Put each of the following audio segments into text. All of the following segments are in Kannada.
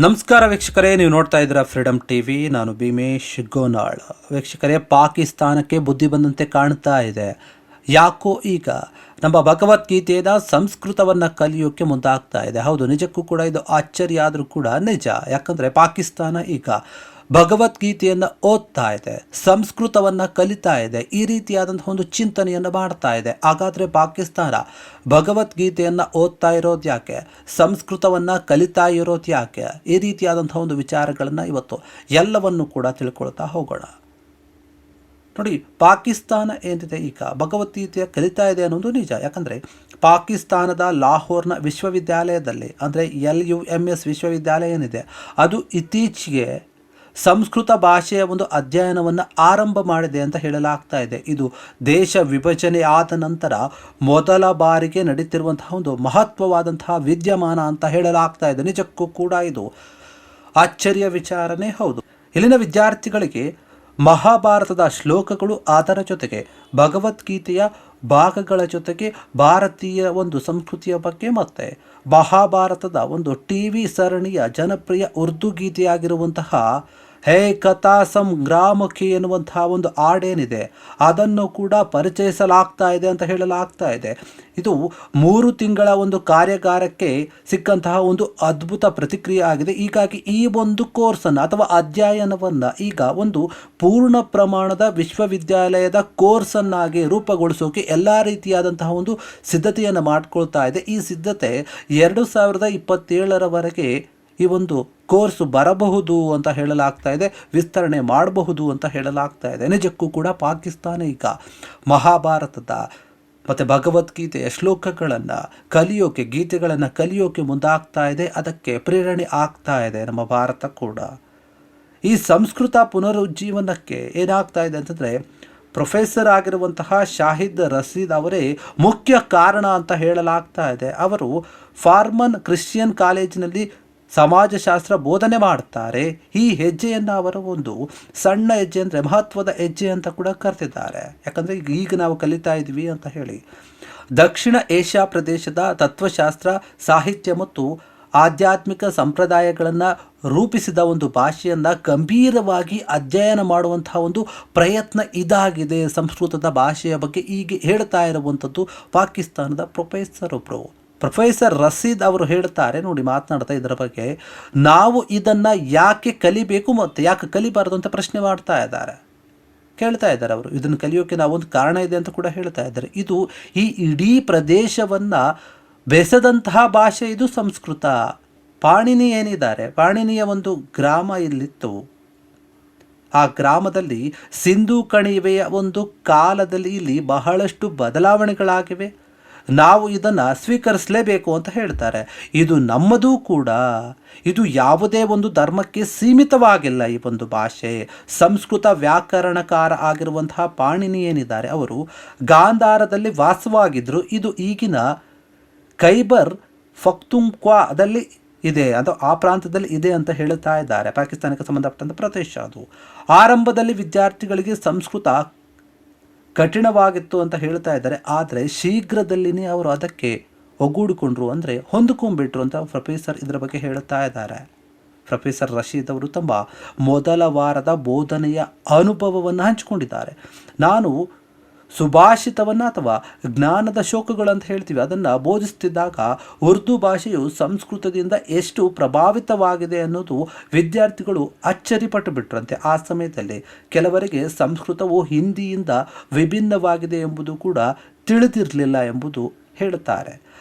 ನಮಸ್ಕಾರ ವೀಕ್ಷಕರೇ, ನೀವು ನೋಡ್ತಾ ಇದ್ದೀರಾ ಫ್ರೀಡಮ್ ಟಿವಿ. ನಾನು ಭೀಮೇಶ್ ಗೋನಾಳ್. ವೀಕ್ಷಕರೇ, ಪಾಕಿಸ್ತಾನಕ್ಕೆ ಬುದ್ಧಿ ಬಂದಂತೆ ಕಾಣ್ತಾ ಇದೆ. ಯಾಕೋ ಈಗ ನಮ್ಮ ಭಗವದ್ಗೀತೆಯ ಸಂಸ್ಕೃತವನ್ನು ಕಲಿಯೋಕ್ಕೆ ಮುಂದಾಗ್ತಾ ಇದೆ. ಹೌದು, ನಿಜಕ್ಕೂ ಕೂಡ ಇದು ಆಶ್ಚರ್ಯ ಆದರೂ ಕೂಡ ನಿಜ. ಯಾಕಂದರೆ ಪಾಕಿಸ್ತಾನ ಈಗ ಭಗವದ್ಗೀತೆಯನ್ನು ಓದ್ತಾ ಇದೆ, ಸಂಸ್ಕೃತವನ್ನು ಕಲಿತಾ ಇದೆ, ಈ ರೀತಿಯಾದಂಥ ಒಂದು ಚಿಂತನೆಯನ್ನು ಮಾಡ್ತಾ ಇದೆ. ಹಾಗಾದರೆ ಪಾಕಿಸ್ತಾನ ಭಗವದ್ಗೀತೆಯನ್ನು ಓದ್ತಾ ಇರೋದು ಯಾಕೆ, ಸಂಸ್ಕೃತವನ್ನು ಕಲಿತಾ ಇರೋದು ಯಾಕೆ, ಈ ರೀತಿಯಾದಂಥ ಒಂದು ವಿಚಾರಗಳನ್ನು ಇವತ್ತು ಎಲ್ಲವನ್ನು ಕೂಡ ತಿಳ್ಕೊಳ್ತಾ ಹೋಗೋಣ. ನೋಡಿ, ಪಾಕಿಸ್ತಾನ ಏನಿದೆ ಈಗ ಭಗವದ್ಗೀತೆಯ ಕಲಿತಾ ಇದೆ ಅನ್ನೋದು ನಿಜ. ಯಾಕಂದರೆ ಪಾಕಿಸ್ತಾನದ ಲಾಹೋರ್ನ ವಿಶ್ವವಿದ್ಯಾಲಯದಲ್ಲಿ, ಅಂದರೆ LUMS ವಿಶ್ವವಿದ್ಯಾಲಯ ಏನಿದೆ, ಅದು ಇತ್ತೀಚೆಗೆ ಸಂಸ್ಕೃತ ಭಾಷೆಯ ಒಂದು ಅಧ್ಯಯನವನ್ನು ಆರಂಭ ಮಾಡಿದೆ ಅಂತ ಹೇಳಲಾಗ್ತಾ ಇದೆ. ಇದು ದೇಶ ವಿಭಜನೆ ಆದ ನಂತರ ಮೊದಲ ಬಾರಿಗೆ ನಡೀತಿರುವಂತಹ ಒಂದು ಮಹತ್ವವಾದಂತಹ ವಿದ್ಯಮಾನ ಅಂತ ಹೇಳಲಾಗ್ತಾ ಇದೆ. ನಿಜಕ್ಕೂ ಕೂಡ ಇದು ಆಶ್ಚರ್ಯ ವಿಚಾರನೇ ಹೌದು. ಇಲ್ಲಿನ ವಿದ್ಯಾರ್ಥಿಗಳಿಗೆ ಮಹಾಭಾರತದ ಶ್ಲೋಕಗಳು, ಅದರ ಜೊತೆಗೆ ಭಗವದ್ಗೀತೆಯ ಭಾಗಗಳ ಜೊತೆಗೆ ಭಾರತೀಯ ಒಂದು ಸಂಸ್ಕೃತಿಯ ಬಗ್ಗೆ ಮತ್ತು ಮಹಾಭಾರತದ ಒಂದು TV ಸರಣಿಯ ಜನಪ್ರಿಯ ಉರ್ದು ಗೀತೆಯಾಗಿರುವಂತಹ ಹೇ ಕಥಾ ಸಂಗ್ರಾಮಕ್ಕೆ ಎನ್ನುವಂತಹ ಒಂದು ಹಾಡೇನಿದೆ, ಅದನ್ನು ಕೂಡ ಪರಿಚಯಿಸಲಾಗ್ತಾ ಇದೆ ಅಂತ ಹೇಳಲಾಗ್ತಾ ಇದೆ. ಇದು 3 ತಿಂಗಳ ಒಂದು ಕಾರ್ಯಾಗಾರಕ್ಕೆ ಸಿಕ್ಕಂತಹ ಒಂದು ಅದ್ಭುತ ಪ್ರತಿಕ್ರಿಯೆ ಆಗಿದೆ. ಹೀಗಾಗಿ ಈ ಒಂದು ಕೋರ್ಸನ್ನು ಅಥವಾ ಅಧ್ಯಯನವನ್ನು ಈಗ ಒಂದು ಪೂರ್ಣ ಪ್ರಮಾಣದ ವಿಶ್ವವಿದ್ಯಾಲಯದ ಕೋರ್ಸನ್ನಾಗಿ ರೂಪುಗೊಳಿಸೋಕೆ ಎಲ್ಲ ರೀತಿಯಾದಂತಹ ಒಂದು ಸಿದ್ಧತೆಯನ್ನು ಮಾಡಿಕೊಳ್ತಾ ಇದೆ. ಈ ಸಿದ್ಧತೆ 2027ರವರೆಗೆ ಈ ಒಂದು ಕೋರ್ಸು ಬರಬಹುದು ಅಂತ ಹೇಳಲಾಗ್ತಾ ಇದೆ, ವಿಸ್ತರಣೆ ಮಾಡಬಹುದು ಅಂತ ಹೇಳಲಾಗ್ತಾ ಇದೆ. ನಿಜಕ್ಕೂ ಕೂಡ ಪಾಕಿಸ್ತಾನ ಈಗ ಮಹಾಭಾರತದ ಮತ್ತು ಭಗವದ್ಗೀತೆಯ ಶ್ಲೋಕಗಳನ್ನು ಕಲಿಯೋಕೆ, ಗೀತೆಗಳನ್ನು ಕಲಿಯೋಕೆ ಮುಂದಾಗ್ತಾ ಇದೆ. ಅದಕ್ಕೆ ಪ್ರೇರಣೆ ಆಗ್ತಾ ಇದೆ ನಮ್ಮ ಭಾರತ ಕೂಡ. ಈ ಸಂಸ್ಕೃತ ಪುನರುಜ್ಜೀವನಕ್ಕೆ ಏನಾಗ್ತಾ ಇದೆ ಅಂತಂದರೆ, ಪ್ರೊಫೆಸರ್ ಆಗಿರುವಂತಹ ಶಾಹಿದ್ ರಶೀದ್ ಅವರೇ ಮುಖ್ಯ ಕಾರಣ ಅಂತ ಹೇಳಲಾಗ್ತಾ ಇದೆ. ಅವರು ಫಾರ್ಮನ್ ಕ್ರಿಶ್ಚಿಯನ್ ಕಾಲೇಜಿನಲ್ಲಿ ಸಮಾಜಶಾಸ್ತ್ರ ಬೋಧನೆ ಮಾಡ್ತಾರೆ. ಈ ಹೆಜ್ಜೆಯನ್ನು ಅವರ ಒಂದು ಸಣ್ಣ ಹೆಜ್ಜೆ ಅಂದರೆ ಮಹತ್ವದ ಹೆಜ್ಜೆ ಅಂತ ಕೂಡ ಕರೆದಿದ್ದಾರೆ. ಯಾಕಂದರೆ ಈಗ ನಾವು ಕಲಿತಾ ಇದ್ವಿ ಅಂತ ಹೇಳಿ. ದಕ್ಷಿಣ ಏಷ್ಯಾ ಪ್ರದೇಶದ ತತ್ವಶಾಸ್ತ್ರ, ಸಾಹಿತ್ಯ ಮತ್ತು ಆಧ್ಯಾತ್ಮಿಕ ಸಂಪ್ರದಾಯಗಳನ್ನು ರೂಪಿಸಿದ ಒಂದು ಭಾಷೆಯನ್ನು ಗಂಭೀರವಾಗಿ ಅಧ್ಯಯನ ಮಾಡುವಂತಹ ಒಂದು ಪ್ರಯತ್ನ ಇದಾಗಿದೆ. ಸಂಸ್ಕೃತದ ಭಾಷೆಯ ಬಗ್ಗೆ ಈಗ ಹೇಳ್ತಾ ಇರುವಂಥದ್ದು ಪಾಕಿಸ್ತಾನದ ಪ್ರೊಫೆಸರ್ ರಶೀದ್ ಅವರು ಹೇಳ್ತಾರೆ. ನೋಡಿ, ಮಾತನಾಡ್ತಾ ಇದರ ಬಗ್ಗೆ, ನಾವು ಇದನ್ನು ಯಾಕೆ ಕಲಿಬೇಕು ಮತ್ತು ಯಾಕೆ ಕಲಿಬಾರದು ಅಂತ ಪ್ರಶ್ನೆ ಮಾಡ್ತಾ ಇದ್ದಾರೆ, ಕೇಳ್ತಾ ಇದ್ದಾರೆ ಅವರು. ಇದನ್ನು ಕಲಿಯೋಕ್ಕೆ ನಾವೊಂದು ಕಾರಣ ಇದೆ ಅಂತ ಕೂಡ ಹೇಳ್ತಾ ಇದ್ದಾರೆ. ಇದು ಈ ಇಡೀ ಪ್ರದೇಶವನ್ನು ಬೆಸೆದಂತಹ ಭಾಷೆ ಇದು ಸಂಸ್ಕೃತ. ಪಾಣಿನಿ ಏನಿದ್ದಾರೆ, ಪಾಣಿನಿಯ ಒಂದು ಗ್ರಾಮ ಇಲ್ಲಿತ್ತು. ಆ ಗ್ರಾಮದಲ್ಲಿ ಸಿಂಧೂ ಕಣಿವೆಯ ಒಂದು ಕಾಲದಲ್ಲಿ ಇಲ್ಲಿ ಬಹಳಷ್ಟು ಬದಲಾವಣೆಗಳಾಗಿವೆ. ನಾವು ಇದನ್ನು ಸ್ವೀಕರಿಸಲೇಬೇಕು ಅಂತ ಹೇಳ್ತಾರೆ. ಇದು ನಮ್ಮದೂ ಕೂಡ. ಇದು ಯಾವುದೇ ಒಂದು ಧರ್ಮಕ್ಕೆ ಸೀಮಿತವಾಗಿಲ್ಲ. ಈ ಒಂದು ಭಾಷೆ, ಸಂಸ್ಕೃತ ವ್ಯಾಕರಣಕಾರ ಆಗಿರುವಂತಹ ಪಾಣಿನಿ ಏನಿದ್ದಾರೆ, ಅವರು ಗಾಂಧಾರದಲ್ಲಿ ವಾಸವಾಗಿದ್ದರು. ಇದು ಈಗಿನ ಖೈಬರ್ ಪಖ್ತೂನ್ಖ್ವಾದಲ್ಲಿ ಇದೆ, ಅದು ಆ ಪ್ರಾಂತದಲ್ಲಿ ಇದೆ ಅಂತ ಹೇಳ್ತಾ ಇದ್ದಾರೆ. ಪಾಕಿಸ್ತಾನಕ್ಕೆ ಸಂಬಂಧಪಟ್ಟಂಥ ಪ್ರದೇಶ ಅದು. ಆರಂಭದಲ್ಲಿ ವಿದ್ಯಾರ್ಥಿಗಳಿಗೆ ಸಂಸ್ಕೃತ ಕಠಿಣವಾಗಿತ್ತು ಅಂತ ಹೇಳ್ತಾ ಇದ್ದಾರೆ. ಆದರೆ ಶೀಘ್ರದಲ್ಲಿನೇ ಅವರು ಅದಕ್ಕೆ ಒಗ್ಗೂಡಿಕೊಂಡ್ರು, ಅಂದರೆ ಹೊಂದಿಕೊಂಡ್ಬಿಟ್ರು ಅಂತ ಪ್ರೊಫೆಸರ್ ಇದರ ಬಗ್ಗೆ ಹೇಳ್ತಾ ಇದ್ದಾರೆ. ಪ್ರೊಫೆಸರ್ ರಶೀದ್ ಅವರು ತಮ್ಮ ಮೊದಲ ವಾರದ ಬೋಧನೆಯ ಅನುಭವವನ್ನು ಹಂಚಿಕೊಂಡಿದ್ದಾರೆ. ನಾನು ಸುಭಾಷಿತವನ್ನು ಅಥವಾ ಜ್ಞಾನದ ಶೋಕಗಳು ಅಂತ ಹೇಳ್ತೀವಿ, ಅದನ್ನು ಬೋಧಿಸ್ತಿದ್ದಾಗ ಉರ್ದು ಭಾಷೆಯು ಸಂಸ್ಕೃತದಿಂದ ಎಷ್ಟು ಪ್ರಭಾವಿತವಾಗಿದೆ ಅನ್ನೋದು ವಿದ್ಯಾರ್ಥಿಗಳು ಅಚ್ಚರಿಪಟ್ಟು ಬಿಟ್ರಂತೆ. ಆ ಸಮಯದಲ್ಲಿ ಕೆಲವರಿಗೆ ಸಂಸ್ಕೃತವು ಹಿಂದಿಯಿಂದ ವಿಭಿನ್ನವಾಗಿದೆ ಎಂಬುದು ಕೂಡ ತಿಳಿದಿರಲಿಲ್ಲ ಎಂಬುದು ಹೇಳುತ್ತಾರೆ.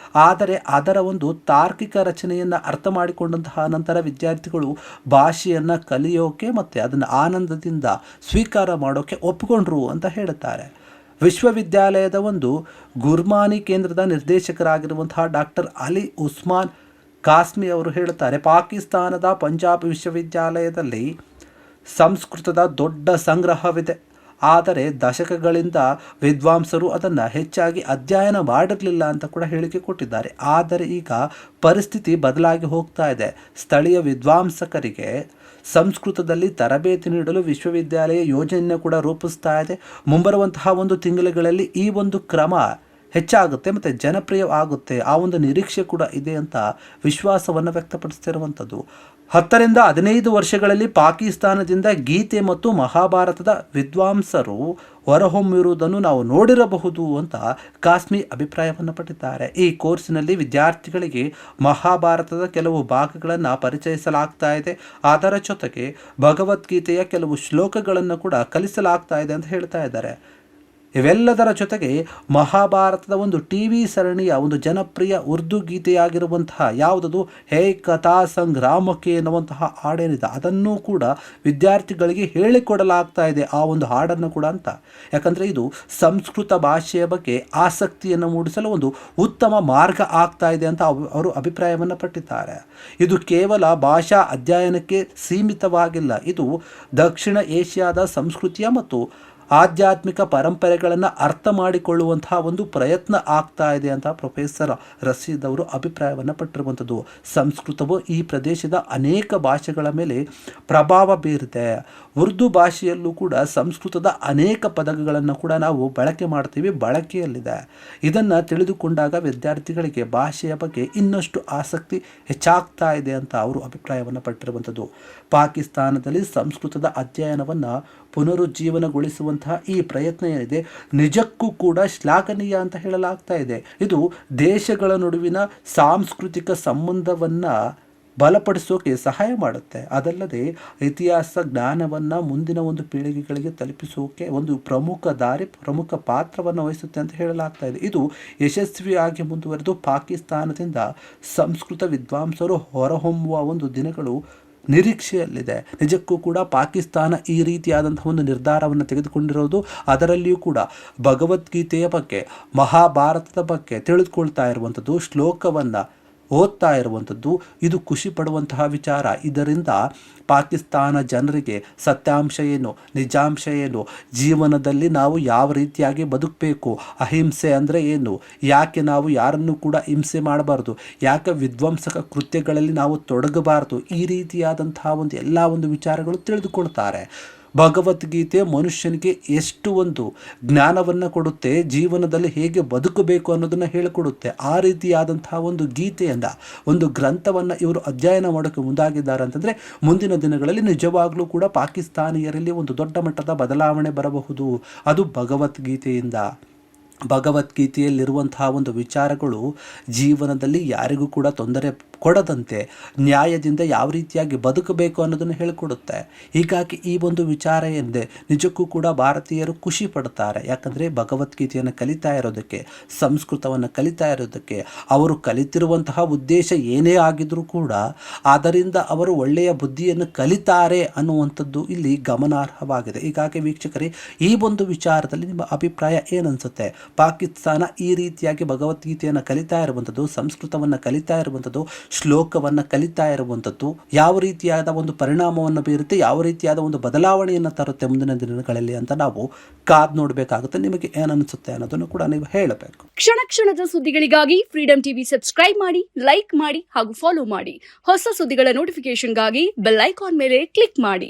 ಆದರೆ ಅದರ ಒಂದು ತಾರ್ಕಿಕ ರಚನೆಯನ್ನು ಅರ್ಥ ಮಾಡಿಕೊಂಡಂತಹ ನಂತರ ವಿದ್ಯಾರ್ಥಿಗಳು ಭಾಷೆಯನ್ನು ಕಲಿಯೋಕೆ ಮತ್ತು ಅದನ್ನು ಆನಂದದಿಂದ ಸ್ವೀಕಾರ ಮಾಡೋಕ್ಕೆ ಒಪ್ಪಿಕೊಂಡ್ರು ಅಂತ ಹೇಳುತ್ತಾರೆ. ವಿಶ್ವವಿದ್ಯಾಲಯದ ಒಂದು ಗುರ್ಮಾನಿ ಕೇಂದ್ರದ ನಿರ್ದೇಶಕರಾಗಿರುವಂತಹ ಡಾಕ್ಟರ್ ಅಲಿ ಉಸ್ಮಾನ್ ಕಾಸ್ಮಿ ಅವರು ಹೇಳುತ್ತಾರೆ, ಪಾಕಿಸ್ತಾನದ ಪಂಜಾಬ್ ವಿಶ್ವವಿದ್ಯಾಲಯದಲ್ಲಿ ಸಂಸ್ಕೃತದ ದೊಡ್ಡ ಸಂಗ್ರಹವಿದೆ. ಆದರೆ ದಶಕಗಳಿಂದ ವಿದ್ವಾಂಸರು ಅದನ್ನು ಹೆಚ್ಚಾಗಿ ಅಧ್ಯಯನ ಮಾಡಿರಲಿಲ್ಲ ಅಂತ ಕೂಡ ಹೇಳಿಕೆ ಕೊಟ್ಟಿದ್ದಾರೆ. ಆದರೆ ಈಗ ಪರಿಸ್ಥಿತಿ ಬದಲಾಗಿ ಹೋಗ್ತಾ ಇದೆ. ಸ್ಥಳೀಯ ವಿದ್ವಾಂಸಕರಿಗೆ ಸಂಸ್ಕೃತದಲ್ಲಿ ತರಬೇತಿ ನೀಡಲು ವಿಶ್ವವಿದ್ಯಾಲಯ ಯೋಜನೆಯನ್ನು ಕೂಡ ರೂಪಿಸ್ತಾ ಇದೆ. ಮುಂಬರುವಂತಹ ಒಂದು ತಿಂಗಳುಗಳಲ್ಲಿ ಈ ಒಂದು ಕ್ರಮ ಹೆಚ್ಚಾಗುತ್ತೆ ಮತ್ತು ಜನಪ್ರಿಯ ಆಗುತ್ತೆ, ಆ ಒಂದು ನಿರೀಕ್ಷೆ ಕೂಡ ಇದೆ ಅಂತ ವಿಶ್ವಾಸವನ್ನು ವ್ಯಕ್ತಪಡಿಸ್ತಿರುವಂಥದ್ದು. 10 ರಿಂದ 15 ವರ್ಷಗಳಲ್ಲಿ ಪಾಕಿಸ್ತಾನದಿಂದ ಗೀತೆ ಮತ್ತು ಮಹಾಭಾರತದ ವಿದ್ವಾಂಸರು ಹೊರಹೊಮ್ಮಿರುವುದನ್ನು ನಾವು ನೋಡಿರಬಹುದು ಅಂತ ಕಾಸ್ಮಿ ಅಭಿಪ್ರಾಯವನ್ನು ಪಟ್ಟಿದ್ದಾರೆ. ಈ ಕೋರ್ಸಿನಲ್ಲಿ ವಿದ್ಯಾರ್ಥಿಗಳಿಗೆ ಮಹಾಭಾರತದ ಕೆಲವು ಭಾಗಗಳನ್ನು ಪರಿಚಯಿಸಲಾಗ್ತಾ ಇದೆ, ಅದರ ಜೊತೆಗೆ ಭಗವದ್ಗೀತೆಯ ಕೆಲವು ಶ್ಲೋಕಗಳನ್ನು ಕೂಡ ಕಲಿಸಲಾಗ್ತಾ ಇದೆ ಅಂತ ಹೇಳ್ತಾ ಇದ್ದಾರೆ. ಇವೆಲ್ಲದರ ಜೊತೆಗೆ ಮಹಾಭಾರತದ ಒಂದು TV ಸರಣಿಯ ಒಂದು ಜನಪ್ರಿಯ ಉರ್ದು ಗೀತೆಯಾಗಿರುವಂತಹ ಯಾವುದದು ಹೇ ಕಥಾ ಸಂಗ್ರಾಮಕ್ಕೆ ಎನ್ನುವಂತಹ ಹಾಡೇನಿದೆ ಅದನ್ನು ಕೂಡ ವಿದ್ಯಾರ್ಥಿಗಳಿಗೆ ಹೇಳಿಕೊಡಲಾಗ್ತಾ ಇದೆ, ಆ ಒಂದು ಹಾಡನ್ನು ಕೂಡ ಅಂತ. ಯಾಕಂದರೆ ಇದು ಸಂಸ್ಕೃತ ಭಾಷೆಯ ಬಗ್ಗೆ ಆಸಕ್ತಿಯನ್ನು ಮೂಡಿಸಲು ಒಂದು ಉತ್ತಮ ಮಾರ್ಗ ಆಗ್ತಾ ಇದೆ ಅಂತ ಅವರು ಅಭಿಪ್ರಾಯವನ್ನು ಪಟ್ಟಿದ್ದಾರೆ. ಇದು ಕೇವಲ ಭಾಷಾ ಅಧ್ಯಯನಕ್ಕೆ ಸೀಮಿತವಾಗಿಲ್ಲ, ಇದು ದಕ್ಷಿಣ ಏಷ್ಯಾದ ಸಂಸ್ಕೃತಿಯ ಮತ್ತು ಆಧ್ಯಾತ್ಮಿಕ ಪರಂಪರೆಗಳನ್ನು ಅರ್ಥ ಮಾಡಿಕೊಳ್ಳುವಂತಹ ಒಂದು ಪ್ರಯತ್ನ ಆಗ್ತಾ ಇದೆ ಅಂತ ಪ್ರೊಫೆಸರ್ ರಶೀದ್ ಅವರು ಅಭಿಪ್ರಾಯವನ್ನು ಪಟ್ಟಿರುವಂಥದ್ದು. ಸಂಸ್ಕೃತವು ಈ ಪ್ರದೇಶದ ಅನೇಕ ಭಾಷೆಗಳ ಮೇಲೆ ಪ್ರಭಾವ ಬೀರಿದೆ. ಉರ್ದು ಭಾಷೆಯಲ್ಲೂ ಕೂಡ ಸಂಸ್ಕೃತದ ಅನೇಕ ಪದಗಳನ್ನು ಕೂಡ ನಾವು ಬಳಕೆ ಮಾಡ್ತೀವಿ, ಬಳಕೆಯಲ್ಲಿದೆ. ಇದನ್ನು ತಿಳಿದುಕೊಂಡಾಗ ವಿದ್ಯಾರ್ಥಿಗಳಿಗೆ ಭಾಷೆಯ ಬಗ್ಗೆ ಇನ್ನಷ್ಟು ಆಸಕ್ತಿ ಹೆಚ್ಚಾಗ್ತಾ ಇದೆ ಅಂತ ಅವರು ಅಭಿಪ್ರಾಯವನ್ನು ಪಟ್ಟಿರುವಂಥದ್ದು. ಪಾಕಿಸ್ತಾನದಲ್ಲಿ ಸಂಸ್ಕೃತದ ಅಧ್ಯಯನವನ್ನು ಪುನರುಜ್ಜೀವನಗೊಳಿಸುವಂತಹ ಈ ಪ್ರಯತ್ನ ಏನಿದೆ ನಿಜಕ್ಕೂ ಕೂಡ ಶ್ಲಾಘನೀಯ ಅಂತ ಹೇಳಲಾಗ್ತಾ ಇದೆ. ಇದು ದೇಶಗಳ ನಡುವಿನ ಸಾಂಸ್ಕೃತಿಕ ಸಂಬಂಧವನ್ನು ಬಲಪಡಿಸೋಕೆ ಸಹಾಯ ಮಾಡುತ್ತೆ. ಅದಲ್ಲದೆ ಇತಿಹಾಸ ಜ್ಞಾನವನ್ನು ಮುಂದಿನ ಒಂದು ಪೀಳಿಗೆಗಳಿಗೆ ತಲುಪಿಸೋಕೆ ಒಂದು ಪ್ರಮುಖ ಪಾತ್ರವನ್ನು ವಹಿಸುತ್ತೆ ಅಂತ ಹೇಳಲಾಗ್ತಾ ಇದೆ. ಇದು ಯಶಸ್ವಿಯಾಗಿ ಮುಂದುವರೆದು ಪಾಕಿಸ್ತಾನದಿಂದ ಸಂಸ್ಕೃತ ವಿದ್ವಾಂಸರು ಹೊರಹೊಮ್ಮುವ ಒಂದು ದಿನಗಳು ನಿರೀಕ್ಷೆಯಲ್ಲಿದೆ. ನಿಜಕ್ಕೂ ಕೂಡ ಪಾಕಿಸ್ತಾನ ಈ ರೀತಿಯಾದಂತಹ ಒಂದು ನಿರ್ಧಾರವನ್ನು ತೆಗೆದುಕೊಂಡಿರೋದು, ಅದರಲ್ಲಿಯೂ ಕೂಡ ಭಗವದ್ಗೀತೆಯ ಬಗ್ಗೆ, ಮಹಾಭಾರತದ ಬಗ್ಗೆ ತಿಳಿದುಕೊಳ್ತಾ ಇರುವಂಥದ್ದು, ಶ್ಲೋಕವನ್ನು ಓದ್ತಾ ಇರುವಂಥದ್ದು, ಇದು ಖುಷಿ ಪಡುವಂತಹ ವಿಚಾರ. ಇದರಿಂದ ಪಾಕಿಸ್ತಾನ ಜನರಿಗೆ ಸತ್ಯಾಂಶ ಏನು, ನಿಜಾಂಶ ಏನು, ಜೀವನದಲ್ಲಿ ನಾವು ಯಾವ ರೀತಿಯಾಗಿ ಬದುಕಬೇಕು, ಅಹಿಂಸೆ ಅಂದರೆ ಏನು, ಯಾಕೆ ನಾವು ಯಾರನ್ನು ಕೂಡ ಹಿಂಸೆ ಮಾಡಬಾರ್ದು, ಯಾಕೆ ವಿಧ್ವಂಸಕ ಕೃತ್ಯಗಳಲ್ಲಿ ನಾವು ತೊಡಗಬಾರ್ದು, ಈ ರೀತಿಯಾದಂತಹ ಎಲ್ಲ ಒಂದು ವಿಚಾರಗಳು ತಿಳಿದುಕೊಳ್ತಾರೆ. ಭಗವದ್ಗೀತೆ ಮನುಷ್ಯನಿಗೆ ಎಷ್ಟು ಒಂದು ಜ್ಞಾನವನ್ನು ಕೊಡುತ್ತೆ, ಜೀವನದಲ್ಲಿ ಹೇಗೆ ಬದುಕಬೇಕು ಅನ್ನೋದನ್ನು ಹೇಳಿಕೊಡುತ್ತೆ. ಆ ರೀತಿಯಾದಂತಹ ಒಂದು ಗೀತೆಯನ್ನು, ಒಂದು ಗ್ರಂಥವನ್ನು ಇವರು ಅಧ್ಯಯನ ಮಾಡೋಕ್ಕೆ ಮುಂದಾಗಿದ್ದಾರೆ ಅಂತಂದರೆ ಮುಂದಿನ ದಿನಗಳಲ್ಲಿ ನಿಜವಾಗ್ಲೂ ಕೂಡ ಪಾಕಿಸ್ತಾನಿಯರಲ್ಲಿ ಒಂದು ದೊಡ್ಡ ಮಟ್ಟದ ಬದಲಾವಣೆ ಬರಬಹುದು. ಅದು ಭಗವದ್ಗೀತೆಯಿಂದ. ಭಗವದ್ಗೀತೆಯಲ್ಲಿರುವಂತಹ ಒಂದು ವಿಚಾರಗಳು ಜೀವನದಲ್ಲಿ ಯಾರಿಗೂ ಕೂಡ ತೊಂದರೆ ಕೊಡದಂತೆ ನ್ಯಾಯದಿಂದ ಯಾವ ರೀತಿಯಾಗಿ ಬದುಕಬೇಕು ಅನ್ನೋದನ್ನು ಹೇಳಿಕೊಡುತ್ತೆ. ಹೀಗಾಗಿ ಈ ಒಂದು ವಿಚಾರ ಎಂದೇ ನಿಜಕ್ಕೂ ಕೂಡ ಭಾರತೀಯರು ಖುಷಿ ಪಡ್ತಾರೆ. ಯಾಕಂದರೆ ಭಗವದ್ಗೀತೆಯನ್ನು ಕಲಿತಾ ಇರೋದಕ್ಕೆ, ಸಂಸ್ಕೃತವನ್ನು ಕಲಿತಾ ಇರೋದಕ್ಕೆ, ಅವರು ಕಲಿತಿರುವಂತಹ ಉದ್ದೇಶ ಏನೇ ಆಗಿದ್ರೂ ಕೂಡ ಅದರಿಂದ ಅವರು ಒಳ್ಳೆಯ ಬುದ್ಧಿಯನ್ನು ಕಲಿತಾರೆ ಅನ್ನುವಂಥದ್ದು ಇಲ್ಲಿ ಗಮನಾರ್ಹವಾಗಿದೆ. ಹೀಗಾಗಿ ವೀಕ್ಷಕರೇ, ಈ ಒಂದು ವಿಚಾರದಲ್ಲಿ ನಿಮ್ಮ ಅಭಿಪ್ರಾಯ ಏನನ್ಸುತ್ತೆ? ಪಾಕಿಸ್ತಾನ ಈ ರೀತಿಯಾಗಿ ಭಗವದ್ಗೀತೆಯನ್ನು ಕಲಿತಾ ಇರುವಂಥದ್ದು, ಸಂಸ್ಕೃತವನ್ನು ಕಲಿತಾ ಇರುವಂಥದ್ದು, ಶ್ಲೋಕವನ್ನು ಕಲಿತಾ ಇರುವಂಥದ್ದು ಯಾವ ರೀತಿಯಾದ ಒಂದು ಪರಿಣಾಮವನ್ನು ಬೀರುತ್ತೆ, ಯಾವ ರೀತಿಯಾದ ಒಂದು ಬದಲಾವಣೆಯನ್ನು ತರುತ್ತೆ ಮುಂದಿನ ದಿನಗಳಲ್ಲಿ ಅಂತ ನಾವು ಕಾದ್ ನೋಡಬೇಕಾಗುತ್ತೆ. ನಿಮಗೆ ಏನನ್ಸುತ್ತೆ ಅನ್ನೋದನ್ನು ಕೂಡ ನೀವು ಹೇಳಬೇಕು. ಕ್ಷಣ ಕ್ಷಣದ ಸುದ್ದಿಗಳಿಗಾಗಿ ಫ್ರೀಡಂ ಟಿವಿ ಸಬ್ಸ್ಕ್ರೈಬ್ ಮಾಡಿ, ಲೈಕ್ ಮಾಡಿ ಹಾಗೂ ಫಾಲೋ ಮಾಡಿ. ಹೊಸ ಸುದ್ದಿಗಳ ನೋಟಿಫಿಕೇಶನ್ಗಾಗಿ ಬೆಲ್ ಐಕಾನ್ ಮೇಲೆ ಕ್ಲಿಕ್ ಮಾಡಿ.